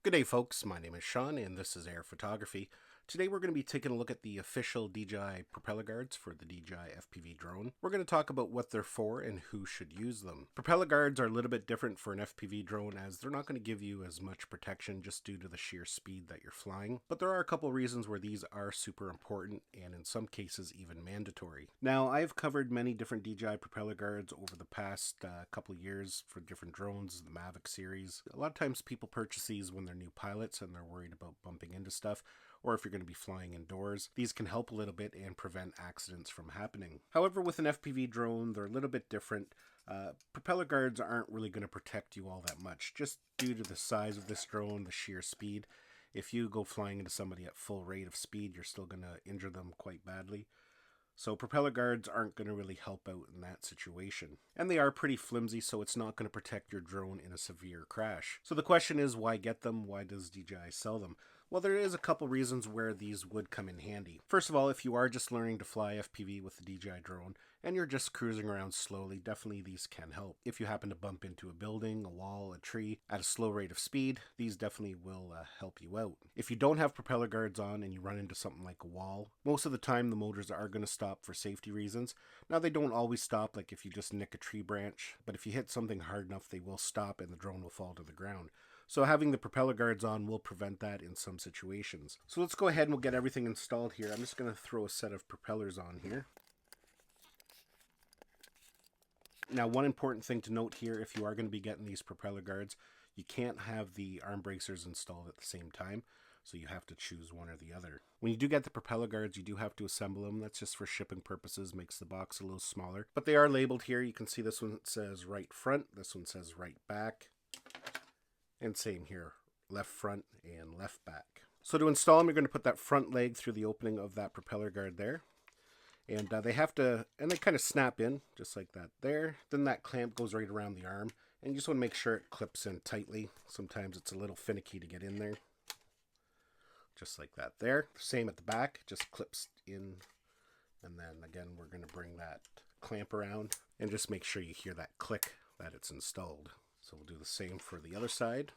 Good day folks, my name is Sean and this is Air Photography. Today we're going to be taking a look at the official DJI propeller guards for the DJI FPV drone. We're going to talk about what they're for and who should use them. Propeller guards are a little bit different for an FPV drone as they're not going to give you as much protection just due to the sheer speed that you're flying. But there are a couple reasons where these are super important and in some cases even mandatory. Now I've covered many different DJI propeller guards over the past couple years for different drones, the Mavic series. A lot of times people purchase these when they're new pilots and they're worried about bumping into stuff, or if you're going to be flying indoors. These can help a little bit and prevent accidents from happening. However, with an FPV drone, they're a little bit different. Propeller guards aren't really going to protect you all that much, just due to the size of this drone, the sheer speed. If you go flying into somebody at full rate of speed, you're still going to injure them quite badly. So propeller guards aren't going to really help out in that situation. And they are pretty flimsy, so it's not going to protect your drone in a severe crash. So the question is, why get them? Why does DJI sell them? Well, there is a couple reasons where these would come in handy. First of all, if you are just learning to fly FPV with the DJI drone and you're just cruising around slowly, definitely these can help. If you happen to bump into a building, a wall, a tree at a slow rate of speed, these definitely will help you out. If you don't have propeller guards on and you run into something like a wall, most of the time the motors are going to stop for safety reasons. Now they don't always stop, like if you just nick a tree branch, but if you hit something hard enough they will stop and the drone will fall to the ground. So having the propeller guards on will prevent that in some situations. So let's go ahead and we'll get everything installed here. I'm just going to throw a set of propellers on here. Now, one important thing to note here, if you are going to be getting these propeller guards, you can't have the arm bracers installed at the same time. So you have to choose one or the other. When you do get the propeller guards, you do have to assemble them. That's just for shipping purposes, makes the box a little smaller. But they are labeled here. You can see this one says right front, this one says right back. And same here, left front and left back. So to install them, you're going to put that front leg through the opening of that propeller guard there. And they kind of snap in, just like that there. Then that clamp goes right around the arm. And you just want to make sure it clips in tightly. Sometimes it's a little finicky to get in there. Just like that there. Same at the back, just clips in. And then again, we're going to bring that clamp around and just make sure you hear that click that it's installed. So we'll do the same for the other side.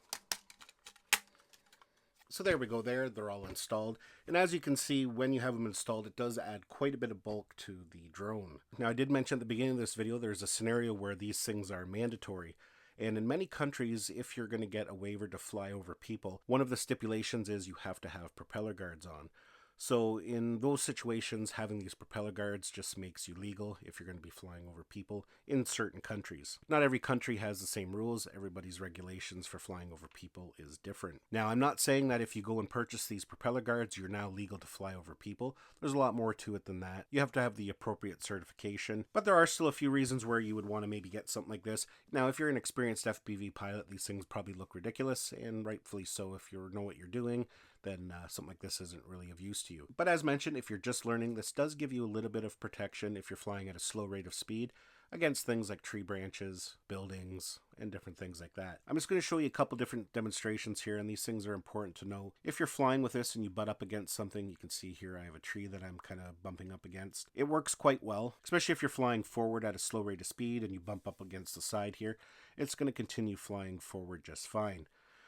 So there we go there, they're all installed. And as you can see, when you have them installed, it does add quite a bit of bulk to the drone. Now I did mention at the beginning of this video, there's a scenario where these things are mandatory. And in many countries, if you're going to get a waiver to fly over people, one of the stipulations is you have to have propeller guards on. So in those situations, having these propeller guards just makes you legal if you're going to be flying over people in certain countries. Not every country has the same rules. Everybody's regulations for flying over people is different. Now, I'm not saying that if you go and purchase these propeller guards, you're now legal to fly over people. There's a lot more to it than that. You have to have the appropriate certification, but there are still a few reasons where you would want to maybe get something like this. Now, if you're an experienced FPV pilot, these things probably look ridiculous, and rightfully so. If you know what you're doing, then something like this isn't really of use to you. But as mentioned, if you're just learning, this does give you a little bit of protection if you're flying at a slow rate of speed against things like tree branches, buildings, and different things like that. I'm just going to show you a couple different demonstrations here, and these things are important to know. If you're flying with this and you butt up against something, you can see here I have a tree that I'm kind of bumping up against. It works quite well, especially if you're flying forward at a slow rate of speed and you bump up against the side here. It's going to continue flying forward just fine.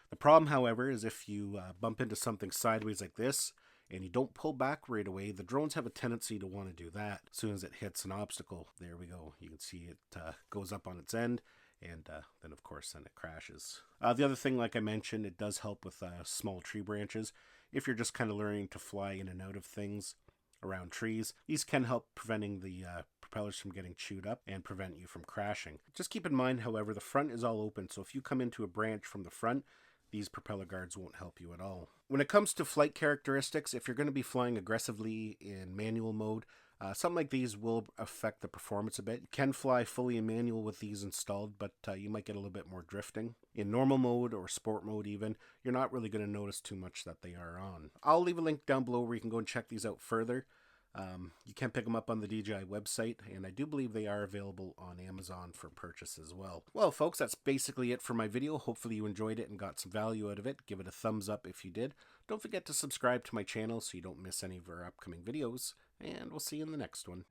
The problem, however, is if you bump into something sideways like this and you don't pull back right away, the drones have a tendency to want to do that as soon as it hits an obstacle. There we go. You can see it goes up on its end, and then of course then it crashes. The other thing, like I mentioned, it does help with small tree branches. If you're just kind of learning to fly in and out of things around trees, these can help preventing the propellers from getting chewed up and prevent you from crashing. Just keep in mind, however, the front is all open, so if you come into a branch from the front, these propeller guards won't help you at all. When it comes to flight characteristics, if you're going to be flying aggressively in manual mode, something like these will affect the performance a bit. You can fly fully in manual with these installed, but you might get a little bit more drifting. In normal mode or sport mode even, you're not really going to notice too much that they are on. I'll leave a link down below where you can go and check these out further. You can pick them up on the DJI website, and I do believe they are available on Amazon for purchase as well. Well, folks, that's basically it for my video. Hopefully you enjoyed it and got some value out of it. Give it a thumbs up if you did. Don't forget to subscribe to my channel so you don't miss any of our upcoming videos, and we'll see you in the next one.